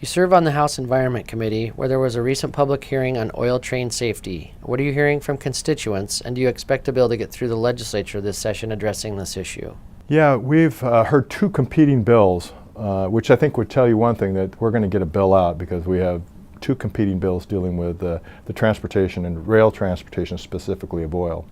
You serve on the House Environment Committee, where there was a recent public hearing on oil train safety. What are you hearing from constituents, and do you expect a bill to get through the legislature this session addressing this issue? Yeah, we've heard two competing bills, which I think would tell you one thing, that we're going to get a bill out because we have two competing bills dealing with the transportation and rail transportation, specifically of oil.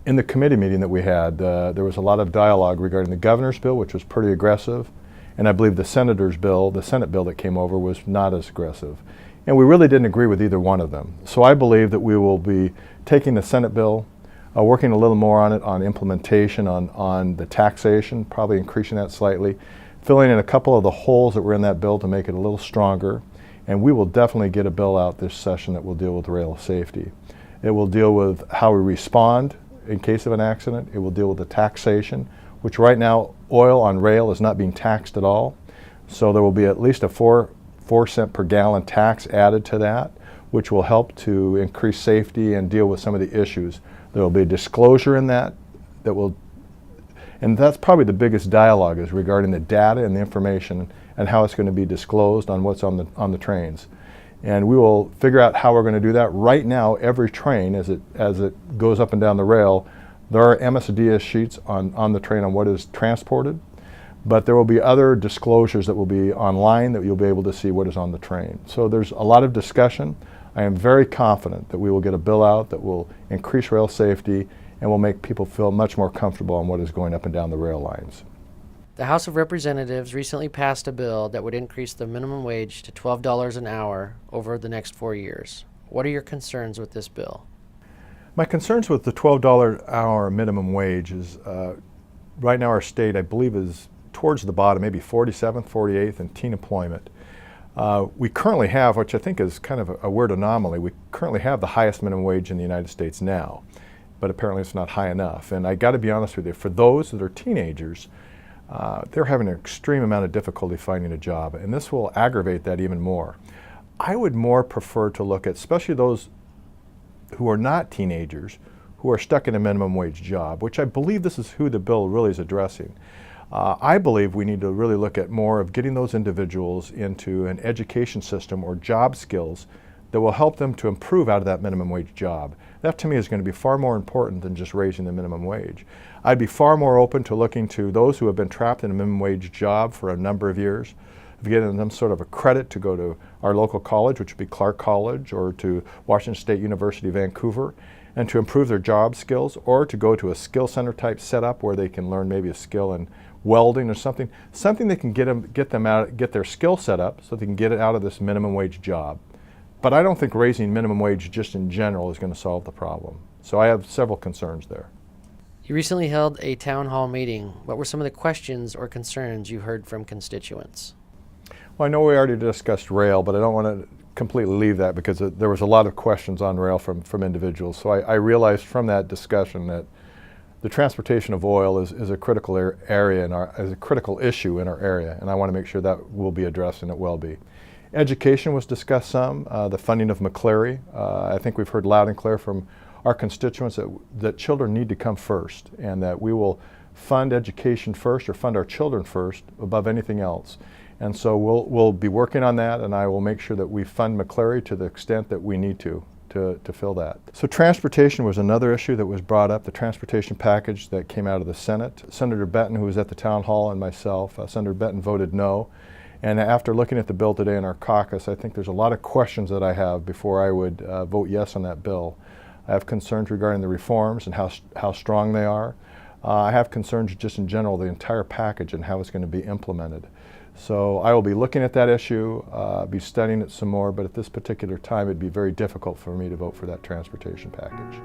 In the committee meeting that we had, there was a lot of dialogue regarding the governor's bill, which was pretty aggressive, and I believe the senator's bill, the Senate bill that came over, was not as aggressive. And we really didn't agree with either one of them. So I believe that we will be taking the Senate bill, working a little more on it, on implementation, on the taxation, probably increasing that slightly, filling in a couple of the holes that were in that bill to make it a little stronger. And we will definitely get a bill out this session that will deal with rail safety. It will deal with how we respond in case of an accident. It will deal with the taxation, which right now oil on rail is not being taxed at all. So there will be at least a 4 cent per gallon tax added to that, which will help to increase safety and deal with some of the issues. There will be a disclosure in that will, and that's probably the biggest dialogue, is regarding the data and the information and how it's going to be disclosed on what's on the trains. And we will figure out how we're going to do that. Right now, every train, as it goes up and down the rail, there are MSDS sheets on the train on what is transported, but there will be other disclosures that will be online that you'll be able to see what is on the train. So there's a lot of discussion. I am very confident that we will get a bill out that will increase rail safety and will make people feel much more comfortable on what is going up and down the rail lines. The House of Representatives recently passed a bill that would increase the minimum wage to $12 an hour over the next 4 years. What are your concerns with this bill? My concerns with the $12 an hour minimum wage is, right now our state, I believe, is towards the bottom, maybe 47th, 48th in teen employment. We currently have, which I think is kind of a weird anomaly, we currently have the highest minimum wage in the United States now, but apparently it's not high enough. And I got to be honest with you, for those that are teenagers, they're having an extreme amount of difficulty finding a job, and this will aggravate that even more. I would more prefer to look at, especially those who are not teenagers, who are stuck in a minimum wage job, which I believe this is who the bill really is addressing. I believe we need to really look at more of getting those individuals into an education system or job skills that will help them to improve out of that minimum wage job. That to me is going to be far more important than just raising the minimum wage. I'd be far more open to looking to those who have been trapped in a minimum wage job for a number of years, of getting them sort of a credit to go to our local college, which would be Clark College, or to Washington State University, Vancouver, and to improve their job skills, or to go to a skill center type setup where they can learn maybe a skill in welding or something that can get their skill set up so they can get it out of this minimum wage job. But I don't think raising minimum wage just in general is going to solve the problem. So I have several concerns there. You recently held a town hall meeting. What were some of the questions or concerns you heard from constituents? Well, I know we already discussed rail, but I don't want to completely leave that because there was a lot of questions on rail from individuals. So I realized from that discussion that the transportation of oil is a critical area is a critical issue in our area, and I want to make sure that will be addressed, and it will be. Education was discussed some, the funding of McCleary. I think we've heard loud and clear from our constituents that children need to come first, and that we will fund education first, or fund our children first above anything else. And so we'll be working on that, and I will make sure that we fund McCleary to the extent that we need to fill that. So transportation was another issue that was brought up, the transportation package that came out of the Senate. Senator Benton, who was at the town hall, and myself, Senator Benton voted no. And after looking at the bill today in our caucus, I think there's a lot of questions that I have before I would vote yes on that bill. I have concerns regarding the reforms and how strong they are. I have concerns just in general, the entire package and how it's going to be implemented. So I will be looking at that issue, be studying it some more, but at this particular time it'd be very difficult for me to vote for that transportation package.